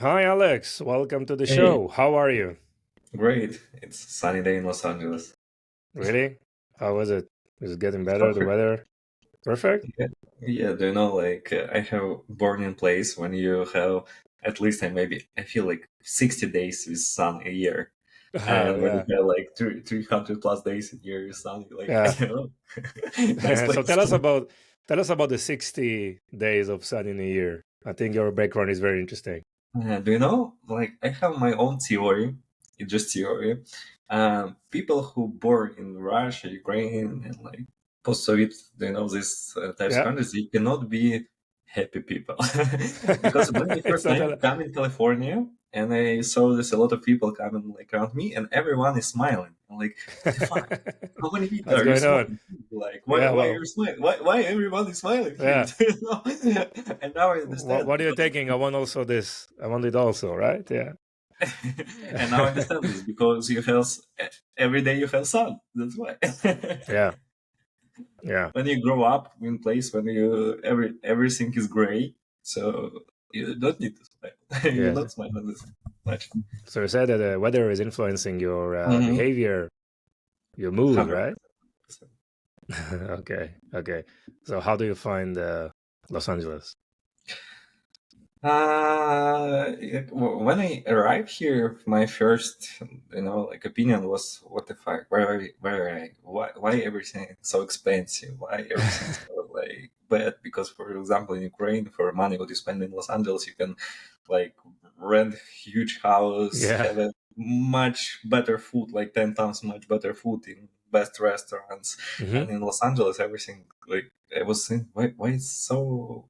Hi, Alex. Welcome to the Hey, show. How are you? great. It's a sunny day in Los Angeles. Really? How was it? Is it getting It's better, the perfect. weather? Perfect? Yeah, yeah. Do you know, I have born in place when you have at least I feel like 60 days with sun a year. And when you Yeah. have like 300 plus days a year with sun, you're like, I Yeah. don't know. Nice So place. tell us about the 60 days of sun in a year. I think your background is very interesting. Do you know, I have my own theory. It's just theory. People who born in Russia, Ukraine, and like post-Soviet, do you know, this types of Yeah. countries, they cannot be happy people. Because when I It's first not time a, come in California, and I saw there's a lot of people coming like around me, and everyone is smiling. I'm like, what the fuck? How many people What's are you going on? smiling? Like, Yeah, why are well, you smiling? Why everyone is smiling here? yeah. You know? And now I What, understand what are you because taking? I want also this. I want it also, right? Yeah. and now I understand this because every day you have sun. That's why. Yeah. Yeah. When you grow up in place when everything is gray, so you don't need to smile. You're Yes. not smiling this much. So you said that the weather is influencing your Mm-hmm. behavior, your mood, 100%. right? Okay, okay. So how do you find Los Angeles? When I arrived here, my first, opinion was, "What the fuck? Why everything so expensive? Why everything so bad?" Because, for example, in Ukraine, for money what you spend in Los Angeles, you can like rent huge house, Yeah. have a much better food, like 10 times much better food in best restaurants, Hmm. and in Los Angeles, everything like I was saying, why it's so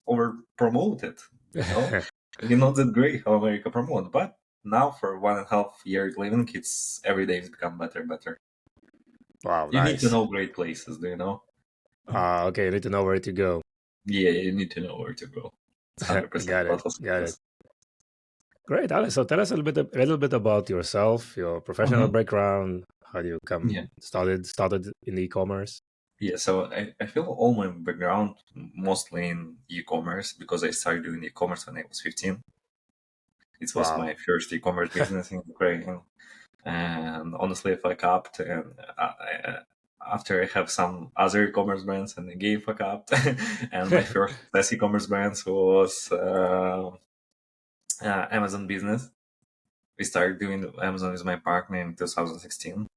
over promoted, you know? You're not that great how America promote, but now for 1.5 years living, it's every day it's become better and better. Wow, You need to nice. know great places, do you know? Okay, you need to know where to go. Yeah, you need to know where to go. It's 100% Got it. about Los Got it. Angeles. Great, Alex. So tell us a little bit about yourself, your professional Hmm. background. How do you Yeah. come started in e-commerce? Yeah, so I feel all my background mostly in e-commerce because I started doing e-commerce when I was 15. It was Wow. my first e-commerce business in Ukraine. And honestly, if I capped, and after I have some other e-commerce brands, and again fuck up, and my first success e-commerce brands was Amazon business. We started doing Amazon with my partner in 2016.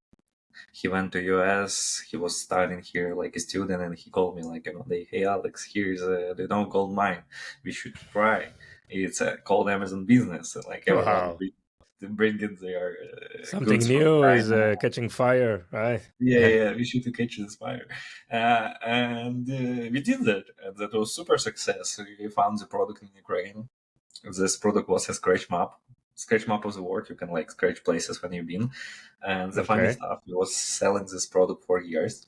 He went to US. He was studying here like a student, and he called me like one day, "Hey Alex, here's the gold mine. We should try. It's called Amazon business. Like everyone Wow. bring in their Something goods from new is China." catching fire, right? Yeah, yeah, we should to catch this fire, and we did that, and that was super success. We found the product in Ukraine. This product was a scratch map. Scratch map was a word you can like scratch places when you've been. And the funny Okay. stuff, we was selling this product for years,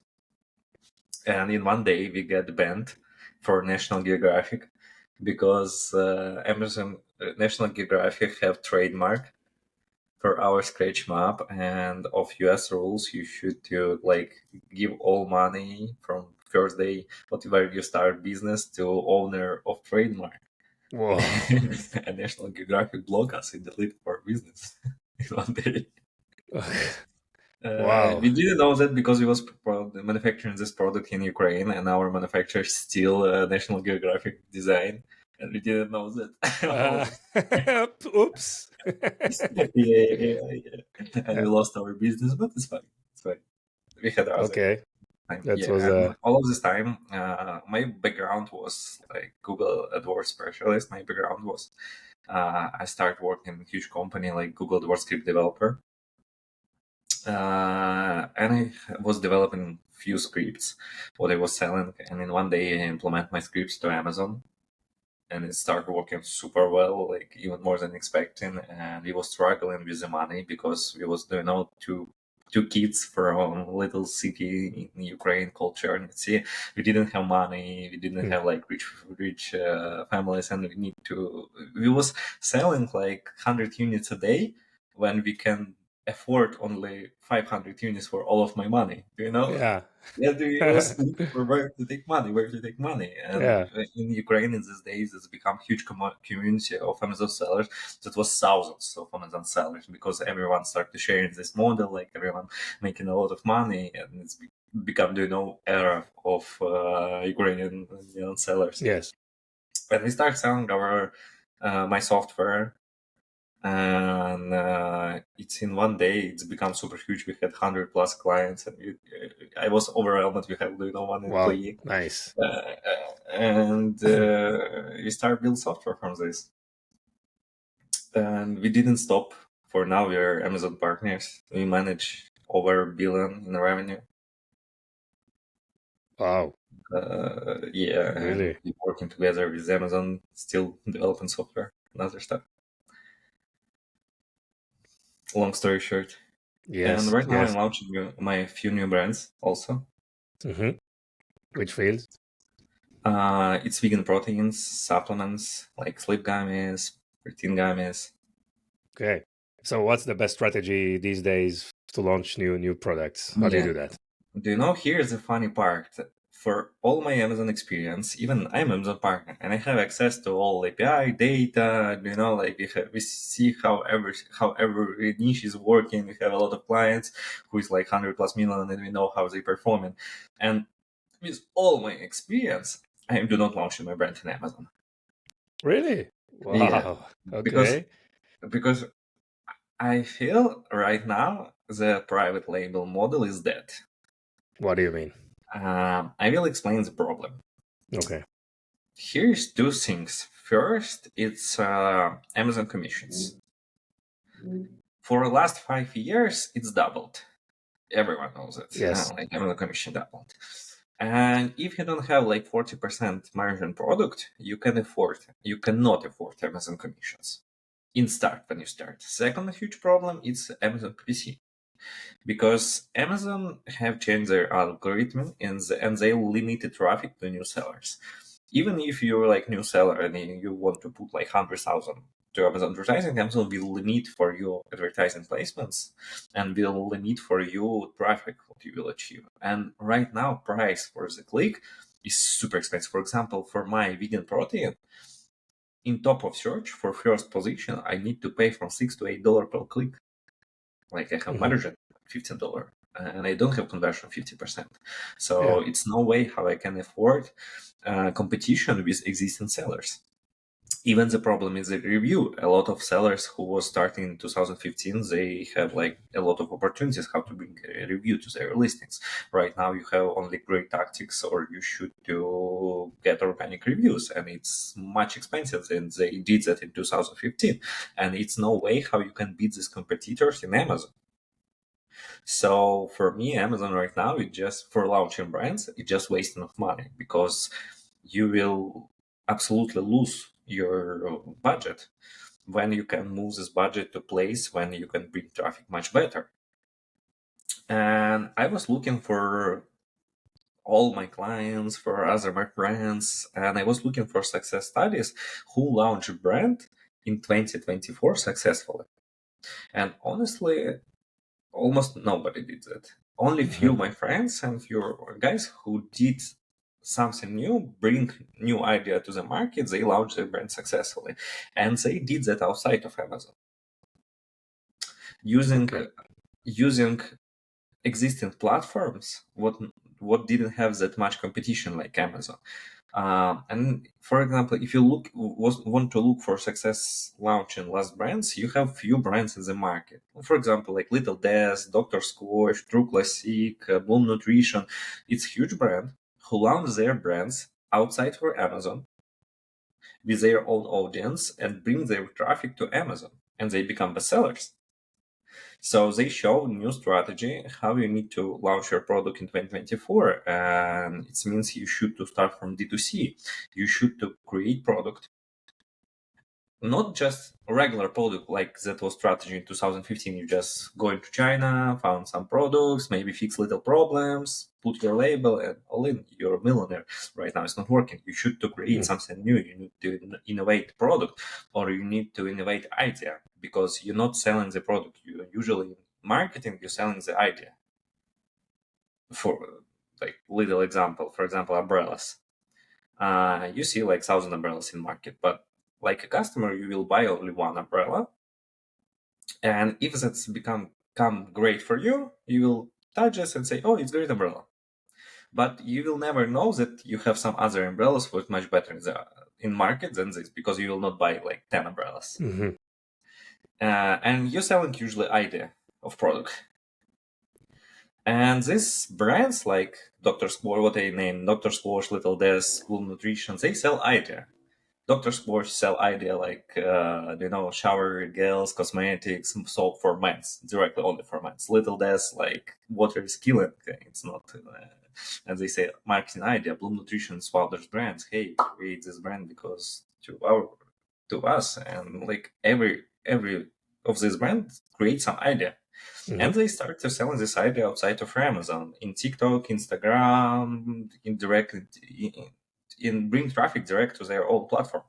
and in one day we get banned for National Geographic because Amazon National Geographic have trademark for our scratch map, and of US rules you should to like give all money from first day whatever you start business to owner of trademark. Whoa. And National Geographic blocked us and deleted our business in one day. Wow. We didn't know that because we was manufacturing this product in Ukraine, and our manufacturer still National Geographic design, and we didn't know that. Uh, Oh, oops. yeah. And we Yeah. lost our business, but it's fine. It's fine. We had other Okay. time. That Yeah, was and all of this time, my background was like Google AdWords specialist. My background was I started working in a huge company like Google AdWords script developer, and I was developing few scripts what I was selling. And in one day, I implement my scripts to Amazon, and it started working super well, like even more than expecting. And we was struggling with the money because we was doing all two kids from a little city in Ukraine called Chernivtsi. We didn't have money. We didn't hmm. have like rich families, and we was selling like 100 units a day when we can. afford only 500 units for all of my money. You know, Yeah. I was looking for where to take money, and Yeah. in Ukraine in these days, it's become huge community of Amazon sellers. That was thousands of Amazon sellers because everyone started sharing this model, like everyone making a lot of money, and it's become era of Ukrainian sellers. Yes. And we start selling our my software, and it's in one day it's become super huge. We had 100 plus clients, and I was overwhelmed. We have one Wow. employee, Nice. and we start build software from this, and we didn't stop. For now, we are Amazon partners. We manage over a billion in revenue. Wow. Yeah, and Really? we're working together with Amazon, still developing software and other stuff. Long story short. And Yes. right now I'm Yes. launching my few new brands also. Mm-hmm. Which fields? It's vegan proteins, supplements like sleep gummies, protein gummies. Okay. So what's the best strategy these days to launch new products? How do you Yeah. do that? Do you know, here's the funny part. For all my Amazon experience, even I'm Amazon partner and I have access to all API data, like we see how every niche is working. We have a lot of clients who is like 100 plus million and we know how they performing. And with all my experience, I do not launch my brand in Amazon. Really? Yeah, Wow. because Okay. because I feel right now the private label model is dead. What do you mean? I will explain the problem. Okay. Here's two things. First, it's Amazon commissions. For the last 5 years, it's doubled. Everyone knows it. Yes. Like Amazon commission doubled. And if you don't have like 40% margin product, you cannot afford Amazon commissions when you start. Second huge problem is Amazon PPC, because Amazon have changed their algorithm and they limited traffic to new sellers. Even if you're like new seller and you want to put like 100,000 to Amazon advertising, Amazon will limit for your advertising placements and will limit for you traffic what you will achieve. And right now, price for the click is super expensive. For example, for my vegan protein, in top of search for first position, I need to pay from $6 to $8 per click. Like I have Hmm. margin $15, and I don't have conversion 50%. So Yeah. it's no way how I can afford competition with existing sellers. Even the problem is the review. A lot of sellers who was starting in 2015, they have like a lot of opportunities how to bring a review to their listings. Right now, you have only great tactics, or you should do get organic reviews, and it's much expensive. And they did that in 2015, and it's no way how you can beat these competitors in Amazon. So for me, Amazon right now, it just for launching brands, it's just wasting of money because you will absolutely lose your budget when you can move this budget to place when you can bring traffic much better. And I was looking for all my clients for other brands, and I was looking for success studies who launched a brand in 2024 successfully. And honestly, almost nobody did that. Only few Hmm. my friends and few guys who did something new, bring new idea to the market, they launched their brand successfully. And they did that outside of Amazon. Using Okay. using existing platforms, what didn't have that much competition like Amazon. And for example, if you want to look for success launching last brands, you have few brands in the market. For example, like Little Death, Dr. Squash, True Classic, Bloom Nutrition. It's huge brand who launch their brands outside for Amazon with their own audience and bring their traffic to Amazon, and they become bestsellers. So they show new strategy how you need to launch your product in 2024, and it means you should to start from D2C. You should to create product, not just a regular product like that was strategy in 2015. You just go into China, found some products, maybe fix little problems, put your label, and all in. You're a millionaire. Right now, it's not working. You should to create Mm. something new. You need to innovate product, or you need to innovate idea because you're not selling the product. You usually marketing, you're selling the idea. For like little example, for example, umbrellas. You see like 1,000 umbrellas in market, but like a customer, you will buy only one umbrella, and if that's come great for you, you will touch this and say, "Oh, it's great umbrella." But you will never know that you have some other umbrellas with much better in market than this, because you will not buy like 10 umbrellas. Mm-hmm. And you're selling usually idea of product. And these brands like Dr. Squash, what they name Dr. Squash, Little Death, Bloom Nutrition, they sell idea. Dr. Squash sell idea like shower gels, cosmetics, soap for men's, directly only for men's. Little Death like water is killing. It's not. And they say marketing idea. Bloom Nutrition's founders brands. Hey, create this brand because to us, and like every of these brands create some idea. Mm-hmm. And they start to selling this idea outside of Amazon, in TikTok, Instagram, in bring traffic direct to their own platform.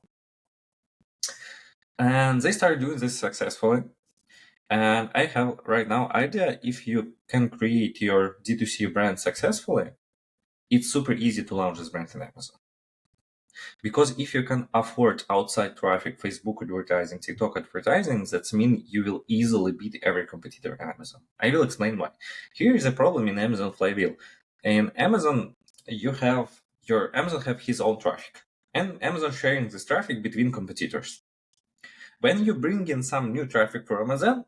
And they started doing this successfully. And I have right now idea, if you can create your D2C brand successfully, it's super easy to launch this brand in Amazon. Because if you can afford outside traffic, Facebook advertising, TikTok advertising, that means you will easily beat every competitor in Amazon. I will explain why. Here is a problem in Amazon flywheel. In Amazon, Amazon have his own traffic, and Amazon sharing this traffic between competitors. When you bring in some new traffic for Amazon,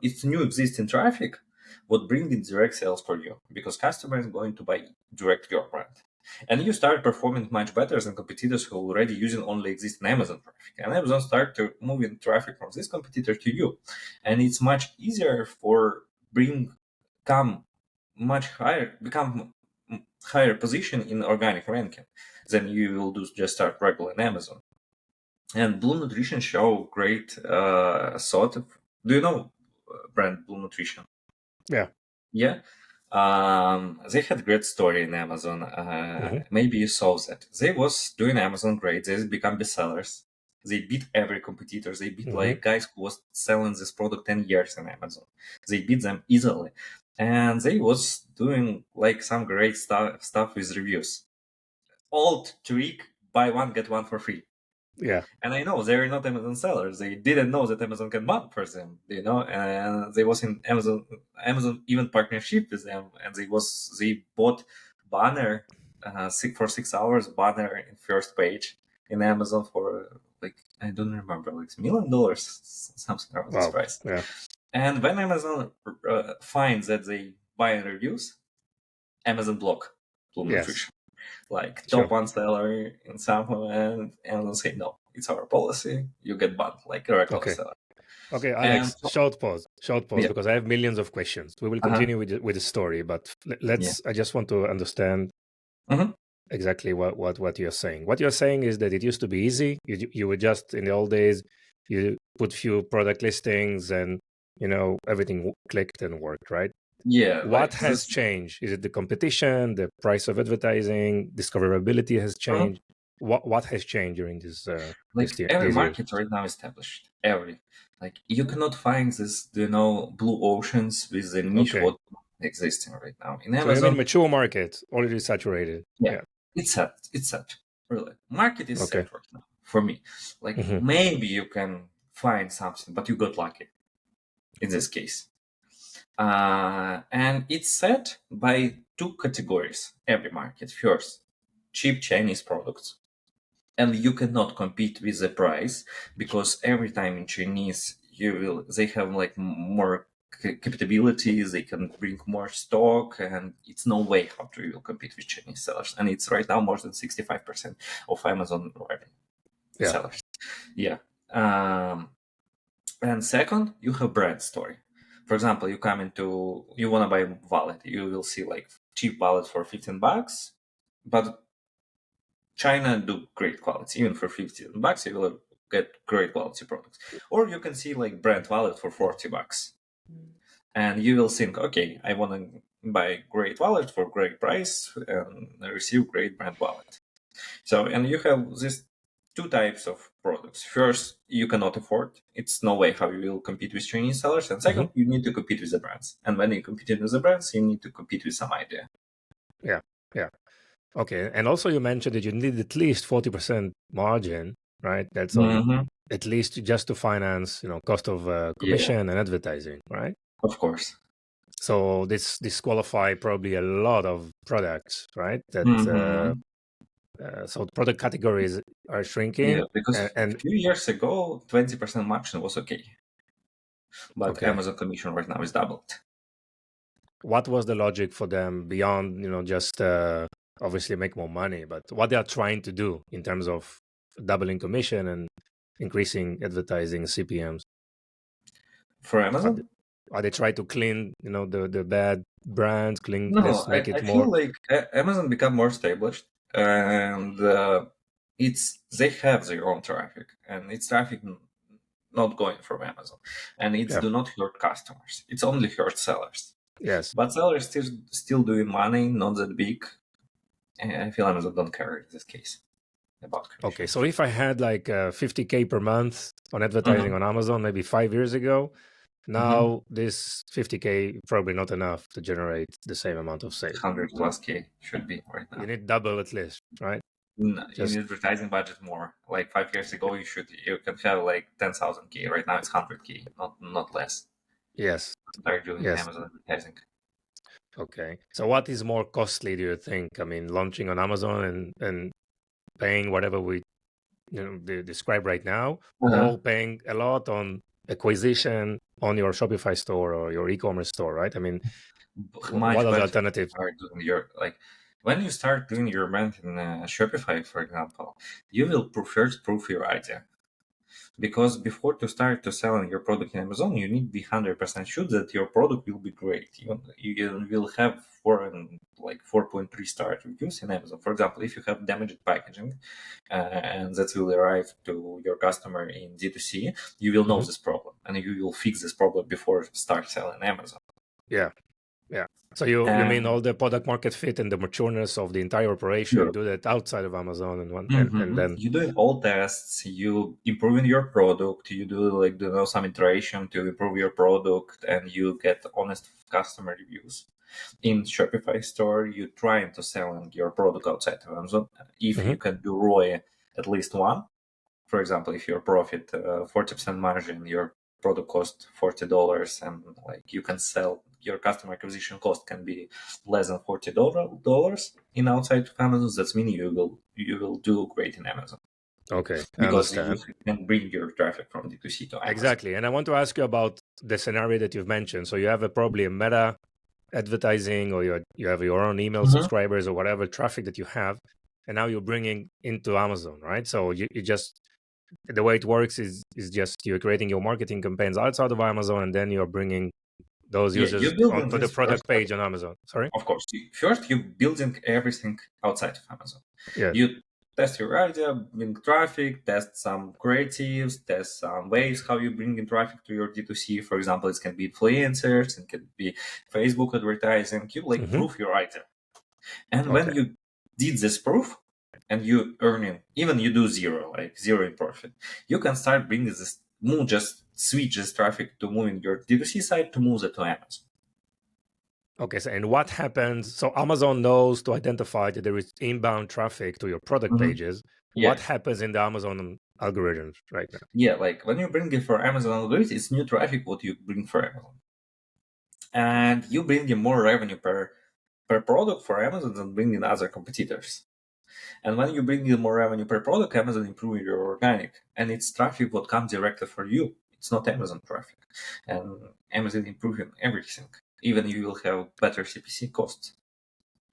it's new existing traffic, what bring in direct sales for you, because customer is going to buy direct your brand. And you start performing much better than competitors who are already using only existing Amazon traffic. And Amazon start to moving traffic from this competitor to you. And it's much easier for become higher position in organic ranking than you will do just start regular in Amazon. And Blue Nutrition show great sort of. Do you know brand Blue Nutrition? Yeah. Yeah. They had great story in Amazon. Maybe you saw that. They was doing Amazon great. They become bestsellers. They beat every competitor. They beat like guys who was selling this product 10 years in Amazon. They beat them easily. And they was doing like some great stuff with reviews. Old trick, buy one, get one for free. Yeah. And I know they're not Amazon sellers. They didn't know that Amazon can ban for them, and they was in Amazon even partnership with them, and they bought banner for 6 hours banner in first page in Amazon for like, I don't remember, like $1 million, something around this Wow. price. Yeah. And when Amazon finds that they buy reviews, Amazon block Bloom Yes. Nutrition. Like Sure. top one seller in some, and Amazon say no, it's our policy. You get banned like a regular Okay. seller. Okay, And Alex, short pause, yeah, because I have millions of questions. We will continue with the story, but let's. I just want to understand Mhm. exactly what you're saying. What you're saying is that it used to be easy. You were just in the old days. You put few product listings, and everything clicked and worked, right? Yeah, like What has this. changed? Is it the competition, the price of advertising, discoverability has Mhm. changed? What has changed during this Like every these years? market right now established. Every, like you cannot find this, blue oceans with the niche Okay. what existing right now in So you mean Amazon. mature market, already saturated? Yeah, Yeah. it's set. It's set. Really, market is Okay. set right now for me. Like Hmm. maybe you can find something, but you got lucky in this case. And it's set by two categories every market. First, cheap Chinese products. And you cannot compete with the price, because every time in Chinese they have like more capabilities, they can bring more stock, and it's no way how to will compete with Chinese sellers. And it's right now more than 65% of Amazon revenue Yeah. sellers. Yeah. And second, you have brand story. For example, you want to buy a wallet. You will see like cheap wallet for $15, but China do great quality. Even for $15, you will get great quality products. Or you can see like brand wallet for $40, and you will think, okay, I want to buy great wallet for great price and receive great brand wallet. So, and you have this two types of products. First, you cannot afford. It's no way how you will compete with Chinese sellers. And second, you need to compete with the brands. And when you compete with the brands, you need to compete with some idea. Yeah, yeah. Okay, and also you mentioned that you need at least 40% margin, right? That's on at least just to finance, cost of commission and advertising, right? Of course. So this disqualify probably a lot of products, right? That so product categories are shrinking. Yeah, because a And few years ago, 20% margin was okay. But okay, Amazon commission right now is doubled. what was the logic for them beyond, just obviously make more money, but what they are trying to do in terms of doubling commission and increasing advertising CPMs? For Amazon? Are they trying to clean, the bad brands, clean No, this, make I it feel more? like Amazon become more established, and they have their own traffic, and it's traffic not going from Amazon, and it's Yeah. do not hurt customers. It's only hurt sellers. Yes. But sellers still doing money, not that big. And I feel Amazon don't care in this case about commission. Okay, so if I had like 50K per month on advertising on Amazon maybe 5 years ago, now this 50K probably not enough to generate the same amount of sales. 100 plus K should be right now. You need double at least, right? You need advertising budget more. Like 5 years ago, you can have like 10,000 K. Right now it's 100K, not less. Yes. Start doing Amazon advertising. Okay. So what is more costly, do you think? I mean, launching on Amazon and paying whatever we describe right now, or paying a lot on acquisition on your Shopify store or your e-commerce store, right? I mean, what are the alternatives? When you start doing your brand in Shopify, for example, you will first prove your idea. Because before to start to selling your product in Amazon, you need to be 100% sure that your product will be great. You will have 4.3 star reviews in Amazon. For example, if you have damaged packaging and that will arrive to your customer in D2C, you will know this problem and you will fix this problem before start selling Amazon. Yeah. So you mean all the product market fit and the matureness of the entire operation, do that outside of Amazon and then you doing all tests, you improving your product, you do some iteration to improve your product, and you get honest customer reviews. In Shopify store, you trying to sell your product outside of Amazon. If you can do ROI at least one, for example, if your profit 40% margin, your product cost $40, and you can sell, your customer acquisition cost can be less than $40 in outside of Amazon. That means you will do great in Amazon. Okay, because you can bring your traffic from D2C to Amazon. Exactly, and I want to ask you about the scenario that you've mentioned. So you have probably a meta advertising, or you have your own email subscribers or whatever traffic that you have, and now you're bringing into Amazon, right? So you just, the way it works is just you're creating your marketing campaigns outside of Amazon, and then you're bringing those users onto the product page on Amazon. Sorry? Of course. First, you're building everything outside of Amazon. Yeah. You test your idea, bring traffic, test some creatives, test some ways how you bring in traffic to your D2C. For example, it can be influencers, it can be Facebook advertising. You prove your idea. And when you did this proof, and you earning, even you do zero in profit, you can start bringing this, just switch this traffic to moving your D2C site to move it to Amazon. Okay, so and what happens? So Amazon knows to identify that there is inbound traffic to your product pages. Yeah. What happens in the Amazon algorithms right now? Yeah, when you bring it for Amazon algorithms, it's new traffic what you bring for Amazon. And you bring in more revenue per product for Amazon than bringing other competitors. And when you bring in more revenue per product, Amazon improving your organic. And it's traffic what comes directly for you. It's not Amazon traffic. And Amazon improving everything. Even you will have better CPC costs.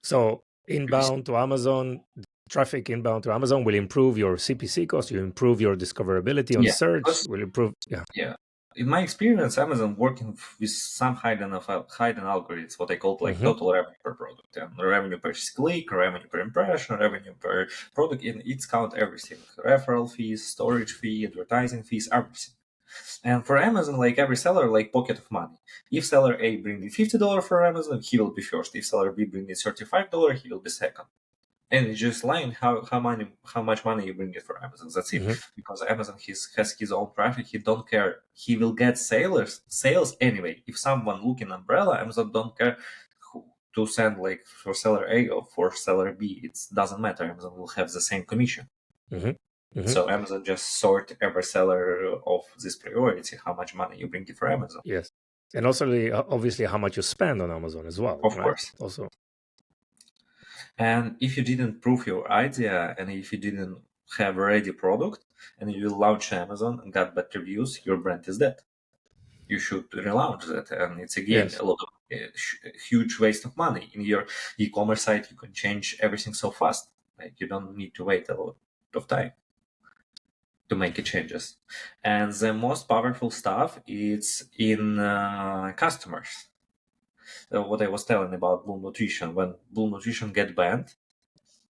So inbound to Amazon, traffic inbound to Amazon will improve your CPC cost, you improve your discoverability on search, will improve. Yeah. In my experience, Amazon working with some hidden algorithms, what I call total revenue per product, and revenue per click, revenue per impression, revenue per product, and it's count everything: referral fees, storage fee, advertising fees, everything. And for Amazon, every seller, pocket of money. If seller A bringing $50 for Amazon, he will be first. If seller B bringing $35, he will be second. and it's just lying how much money you bring it for Amazon. That's it. Because Amazon has his own traffic. He don't care. He will get sales anyway. If someone looking umbrella, Amazon don't care to send like for seller A or for seller B. It doesn't matter. Amazon will have the same commission. So Amazon just sort every seller of this priority, how much money you bring it for Amazon. Yes. And also, obviously, how much you spend on Amazon as well. Of right? course. Also. And if you didn't prove your idea, and if you didn't have a ready product, and you launch Amazon and got bad reviews, your brand is dead. You should relaunch that, and it's again a lot of huge waste of money. In your e-commerce site, you can change everything so fast. Like you don't need to wait a lot of time to make changes. And the most powerful stuff is in customers. What I was telling about Bloom Nutrition, when Bloom Nutrition get banned,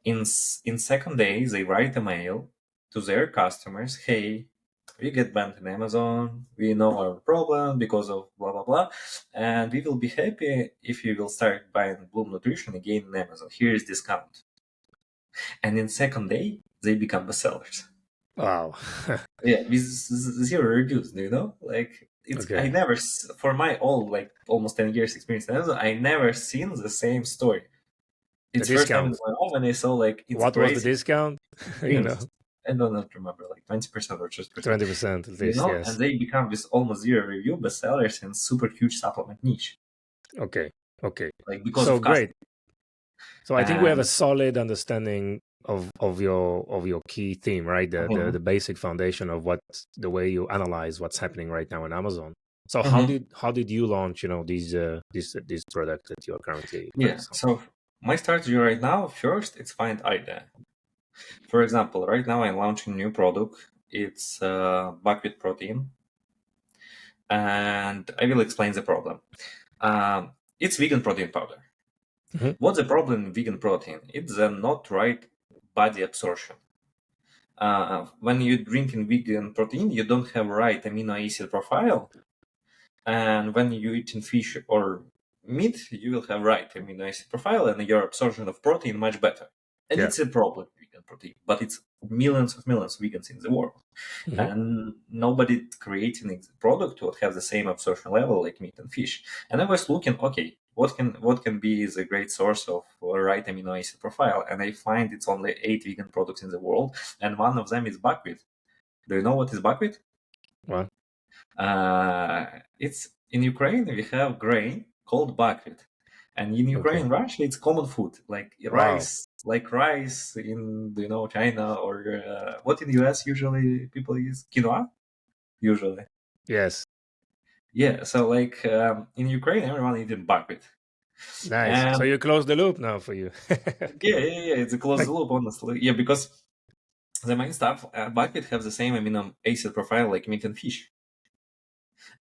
in second day they write a mail to their customers, hey, we get banned in Amazon, we know our problem because of blah blah blah, and we will be happy if you will start buying Bloom Nutrition again in Amazon. Here is discount. And in second day they become bestsellers. Wow. Yeah, with zero reviews, do you know? Like it's Okay. I never, for my all like almost 10 years experience in Amazon, I never seen the same story. It's The first time in discount. my life when I saw like it's What was the crazy. discount? You know, I don't remember, like 20% or just 20% at least. Yes. And they become with almost zero review bestsellers in super huge supplement niche. Okay. Like because so of great. So I think we have a And solid understanding of your key theme, right? The basic foundation of what the way you analyze what's happening right now in Amazon. So how did you launch, this product that you are currently focused on? So my strategy right now, first, it's find idea. For example, right now I'm launching new product. It's buckwheat protein, and I will explain the problem. It's vegan protein powder. What's the problem in vegan protein? It's not right body absorption. When you drink in vegan protein, you don't have right amino acid profile, and when you eat in fish or meat, you will have right amino acid profile, and your absorption of protein much better. And it's a problem with vegan protein, but it's millions of vegans in the world, and nobody creating a product would have the same absorption level like meat and fish. And I was looking, okay, what can be the great source of right amino acid profile? And I find it's only 8 vegan products in the world, and one of them is buckwheat. Do you know what is buckwheat? What? It's in Ukraine we have grain called buckwheat, and in Ukraine, Russia, it's common food like rice, in China, or what in the US usually people use quinoa, usually. Yes. Yeah, so like in Ukraine, everyone eating buckwheat. Nice. So you close the loop now for you. yeah, it's a closed loop, honestly. Yeah, because the main stuff, buckwheat have the same amino acid profile like meat and fish.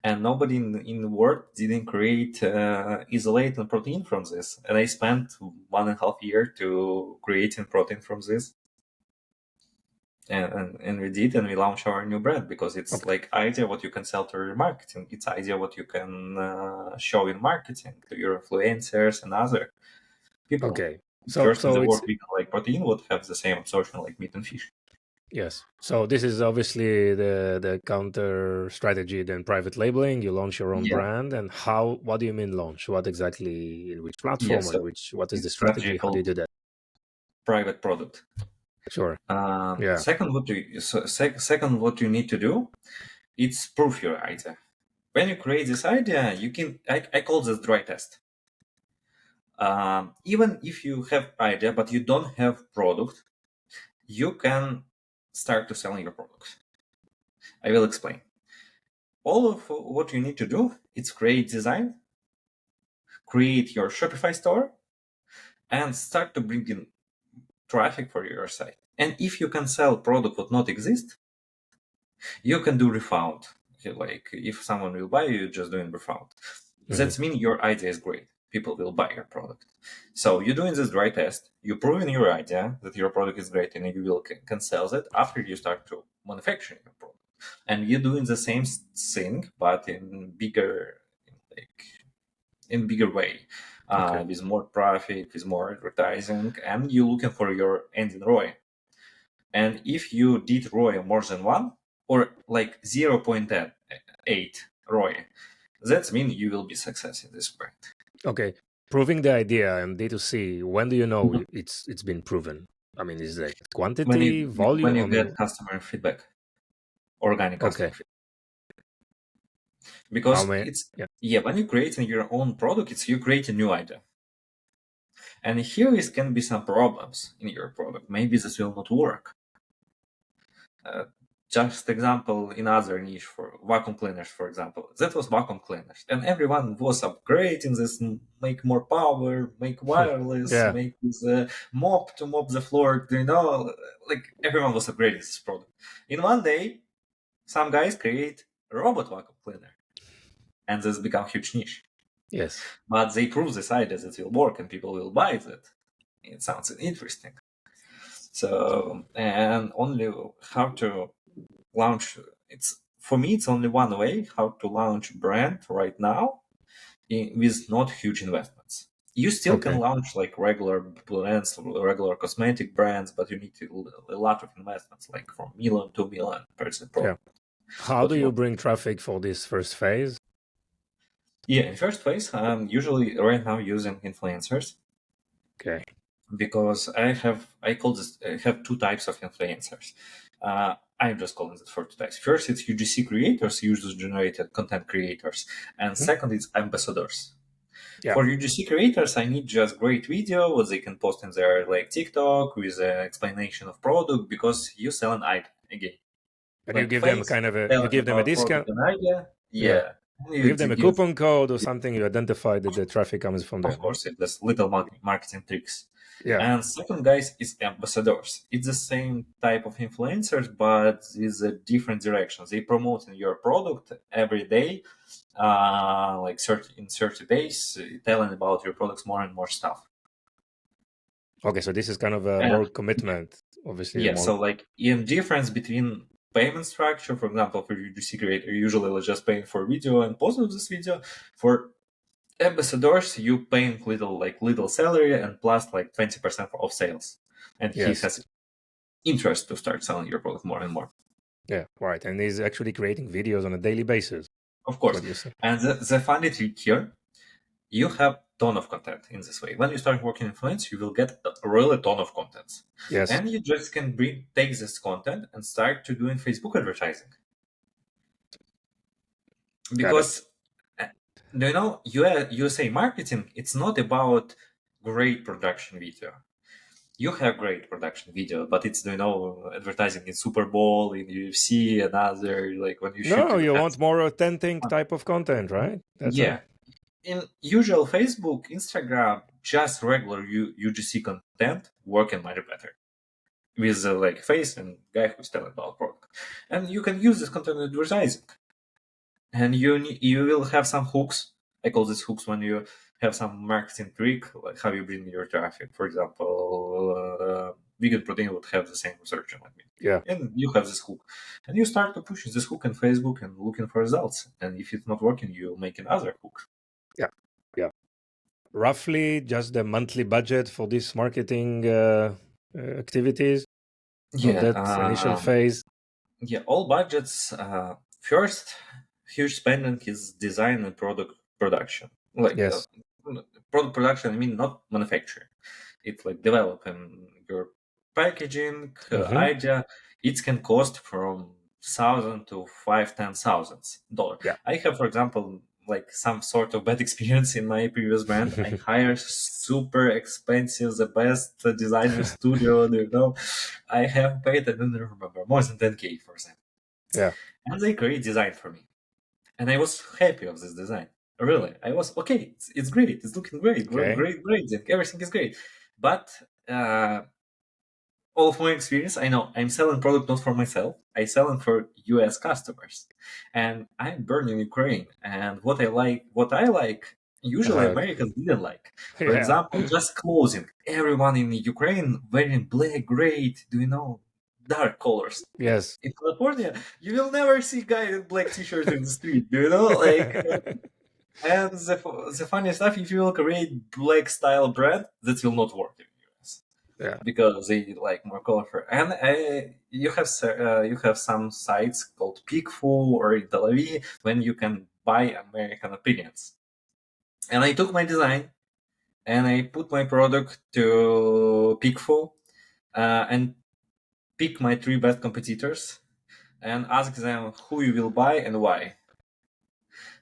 And nobody in the world didn't create isolated protein from this. And I spent 1.5 years to creating protein from this. And we did, and we launched our new brand because it's like idea what you can sell to your marketing. It's idea what you can show in marketing to your influencers and other people. Okay. First in the world, vegan like protein would have the same absorption like meat and fish. Yes. So this is obviously the counter strategy, then private labeling. You launch your own brand, and what do you mean launch? What exactly, in which platform, or what is the strategy? How do you do that? Private product. Sure. Second, what you need to do, it's prove your idea. When you create this idea, you can, I call this dry test. Even if you have idea, but you don't have product, you can start to sell your products. I will explain. All of what you need to do is create design, create your Shopify store, and start to bring in traffic for your site. And if you can sell product that not exist, you can do refund. Like if someone will buy you, just doing refund. That means your idea is great. People will buy your product. So you're doing this dry test. You're proving your idea that your product is great, and you will can sell it after you start to manufacture your product. And you're doing the same thing, but in bigger way. Okay. with more traffic, with more advertising, and you're looking for your ending ROI. And if you did ROI more than one, or like 0.8 ROI, that means you will be success in this brand. Okay. Proving the idea and D2C, when do you know it's been proven? I mean, is it When quantity, you volume? when I you get mean, customer feedback, organic customer okay. feedback, How because many? it's Yeah. yeah, when you creating your own product, it's you create a new idea. And here is can be some problems in your product. Maybe this will not work. Uh, just example in other niche for vacuum cleaners, for example, that was vacuum cleaners, and everyone was upgrading this, make more power, make wireless, Yeah. make this mop to mop the floor. You know, like everyone was upgrading this product. In one day, some guys create a robot vacuum cleaner, and this become huge niche. Yes. But they prove this idea that it will work, and people will buy it. It sounds interesting. So, and only how to launch it's for me it's only one way how to launch brand right now with not huge investments. You still can Okay. launch like regular brands, regular cosmetic brands, but you need a lot of investments, like from million to million per Yeah. product. How What do you you want? bring traffic for this first phase? Yeah, in first place, I'm usually right now using influencers Okay. because I call this I have two types of influencers. I'm just calling it for two types. First, it's UGC creators, user generated content creators, and Mhm. second, it's ambassadors. Yeah. For UGC creators, I need just great video what they can post in their like TikTok with an explanation of product because you sell an item again, And you like give them face kind of you telling give them a about product discount. and idea. Yeah. Yeah, and You give them you a give. coupon code or something. You identify that the traffic comes from Of them. Right? course, it does little marketing tricks. Yeah. And second, guys, is ambassadors. It's the same type of influencers, but it's a different direction. They promoting your product every day, like 30 days, telling about your products more and more stuff. Okay. So this is kind of a And more commitment. Obviously, yeah, more. so like in difference between payment structure, for example, for UGC creator, usually we're just paying for video and post of this video. For ambassadors, you paying little salary and plus like 20% of sales, and he Yes. has interest to start selling your product more and more. Yeah. Right. And he's actually creating videos on a daily basis. Of That's course, what you say. and the funny trick here, you have ton of content in this way. When you start working influence, you will get a really ton of content, Yes. and you just can take this content and start to doing Facebook advertising Got it. because you know USA marketing. It's not about great production video. You have great production video, but it's advertising in Super Bowl, in UFC, and other like when you shoot No, to the you want fans. more authentic type of content, right? That's Yeah, all. in usual Facebook, Instagram, just regular UGC content working much better with like face and guy who's telling about product, and you can use this content in advertising, and you will have some hooks. I call this hooks when you have some marketing trick, like how you bring your traffic. For example, vegan protein would have the same research like me, Yeah. and you have this hook, and you start to push this hook on Facebook and looking for results. And if it's not working, you make another hook. Yeah. Yeah. Roughly just the monthly budget for these marketing activities on Yeah, that initial phase. yeah. All budgets. First, huge spending is design and product production. Like Yes. product production, I mean not manufacturing. It's like developing your packaging Hmm. idea. It can cost from thousand to $5,000-$10,000. Yeah. I have, for example, like some sort of bad experience in my previous brand. I hired super expensive, the best designer studio. I have paid, I don't remember, more than 10K for them, Yeah. and they create design for me, and I was happy of this design. Really, I was okay. It's great. It's looking great. Okay. Great. Everything is great. But all of my experience, I know I'm selling product not for myself. I selling for U.S. customers, and I'm born in Ukraine. And what I like, usually Uh, Americans didn't like. For yeah. example, just clothing. Everyone in Ukraine wearing black, gray. Do you know? Dark colors. Yes. In California, you will never see guy in black t-shirt in the street. Do you know? Like And the funny stuff, if you will create black style brand, that will not work in the US Yeah. because they like more colorful. And you have some sites called Pickfu or in Tel Aviv when you can buy American opinions. And I took my design and I put my product to Pickfu and pick my three best competitors and ask them who you will buy and why.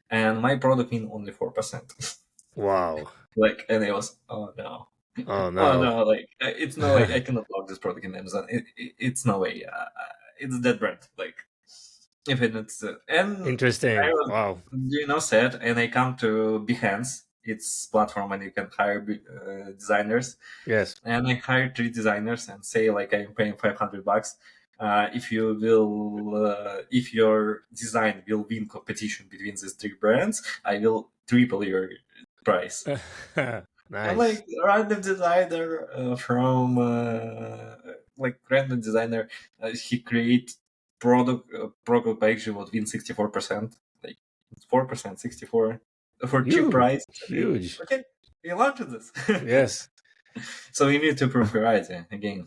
And my product in only 4%. Wow. Like, and it was, oh no. Oh Oh no. no, like it's no way I cannot log this product in Amazon. It's no way. It's dead brand. Like if it's and I Interesting. was Wow. sad, and I come to Behance. It's platform and you can hire designers. Yes. And I hire three designers and say like I'm paying $500. If you will, if your design will win competition between these three brands, I will triple your price. And Nice. like random designer from like random designer, he create product page would win 64%, like 4%, 64 for cheap Huge. price. Huge. Okay, we launched this. Yes. So you need to prove your idea again,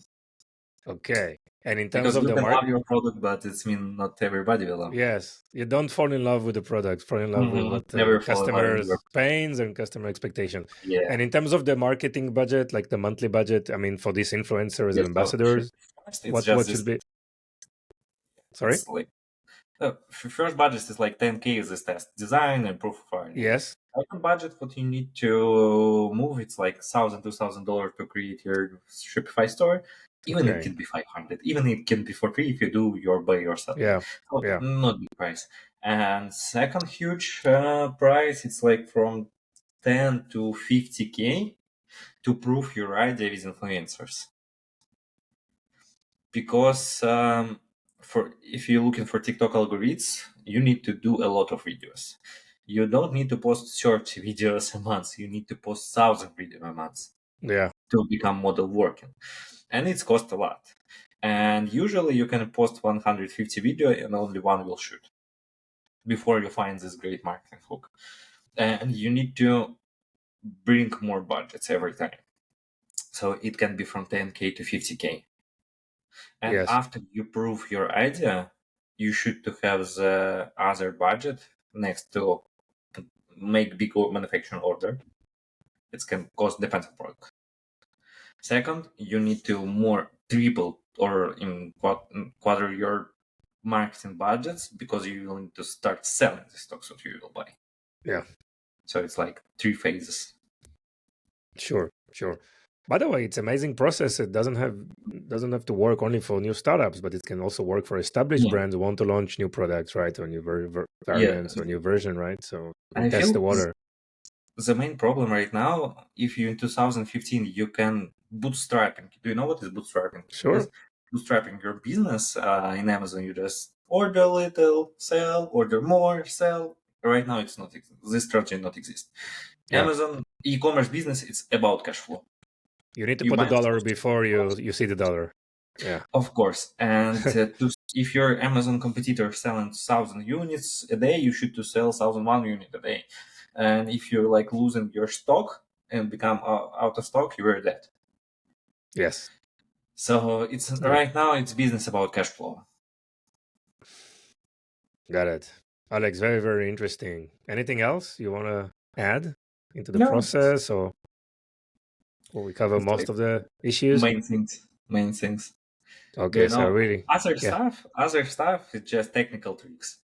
Okay. And in terms because of you the can mark, love your product, but it's mean not everybody will love. yes, you don't fall in love with the product, fall in love with what the Never fall in love in your customers' pains and customer expectation. yeah. And in terms of the marketing budget, like the monthly budget, I mean, for these influencers and Yes. So ambassadors, first, it's what just should this. be? Sorry? It's like first budget is like 10K is this test design and proof of idea. Yes. Second budget, what you need to move, it's like $1,000, $2,000 to create your Shopify store. Even it Okay. can be 500. Even it can be for free if you do your by yourself. Yeah. So Yeah. not big price. And second huge price, it's like from 10 to 50K to prove your idea with influencers. Because for if you're looking for TikTok algorithms, you need to do a lot of videos. You don't need to post 30 videos a month. You need to post 1,000 videos a month Yeah. to become model working, and it's cost a lot. And usually you can post 150 video and only one will shoot before you find this great marketing hook. And you need to bring more budgets every time. So it can be from 10K to 50K. And Yes. after you prove your idea, you should to have the other budget next to make big manufacturing order. It can cost depends on product. Second, you need to more triple or in quarter your marketing budgets because you will need to start selling the stocks that you will buy. Yeah. So it's like three phases. Sure. Sure. By the way, it's amazing process. It doesn't have to work only for new startups, but it can also work for established Yeah. brands who want to launch new products, right? Or new Yeah. variants or new version, right? So I test the feel water. the main problem right now, if you in 2015 you can bootstrapping. Do you know what is bootstrapping? Sure. Is bootstrapping your business in Amazon. You just order a little, sell, order more, sell. Right now, it's not this strategy not exist. Yeah. Amazon e-commerce business, it's about cash flow. You need to You put the buy dollar before you see the dollar. Yeah. of course, and if your Amazon competitor selling 1,000 units a day, you should to sell 1,001 unit a day. And if you're like losing your stock and become out of stock, you are dead. Yes. So it's Yeah. right now it's business about cash flow. Got it. Alex, very, very interesting. Anything else you want to add into the No, process or we cover it's most like of the issues? main things. Main things. Do Okay. you So know really, other yeah. stuff? Other stuff is just technical tricks.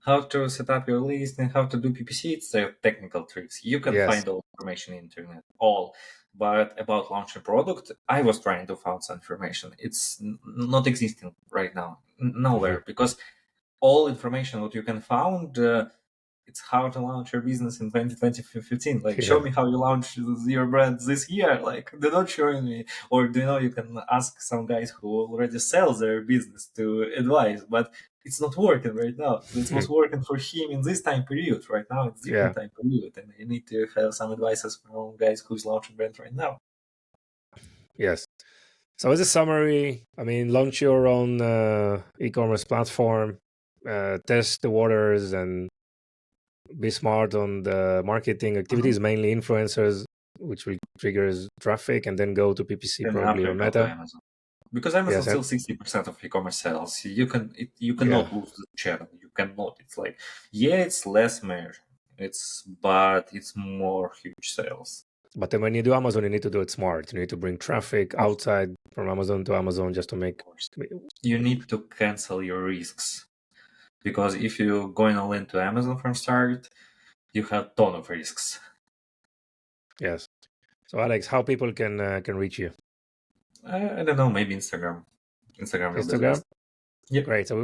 How to set up your list and how to do PPC, it's technical tricks. You can Yes. find all information in internet, all. But about launching product, I was trying to find some information. It's not existing right now, Mhm. nowhere, because all information that you can found, it's how to launch your business in 2015. Like, show Yeah. me how you launch your brand this year. Like, they're not showing me. Or do you know you can ask some guys who already sell their business to advise, but it's not working right now. This was working for him in this time period. Right now, it's Yeah. different time period, and you need to have some advices from guys who's launching brand right now. Yes. So as a summary, I mean, launch your own e-commerce platform, test the waters, and be smart on the marketing activities, mainly influencers, which will trigger traffic, and then go to PPC And probably after on go to Meta. Amazon. Because Amazon Yes, and still 60% of e-commerce sales. You yeah, cannot lose the channel. You cannot. It's like, yeah, it's less measure. But it's more huge sales. but then when you do Amazon, you need to do it smart. You need to bring traffic Of outside from Amazon to Amazon just to make. course. You need to cancel your risks. Because if you're going all into Amazon from start, you have ton of risks. Yes. So Alex, how people can reach you? I don't know, maybe Instagram. Instagram will be the Instagram. best. Yep. Great. So we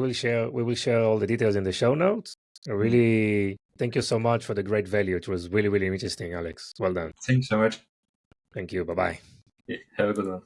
will share all the details in the show notes. I Mm. really thank you so much for the great value. It was really, really interesting, Alex. Well done. Thanks so much. Thank you. Bye bye. Yeah, have a good one.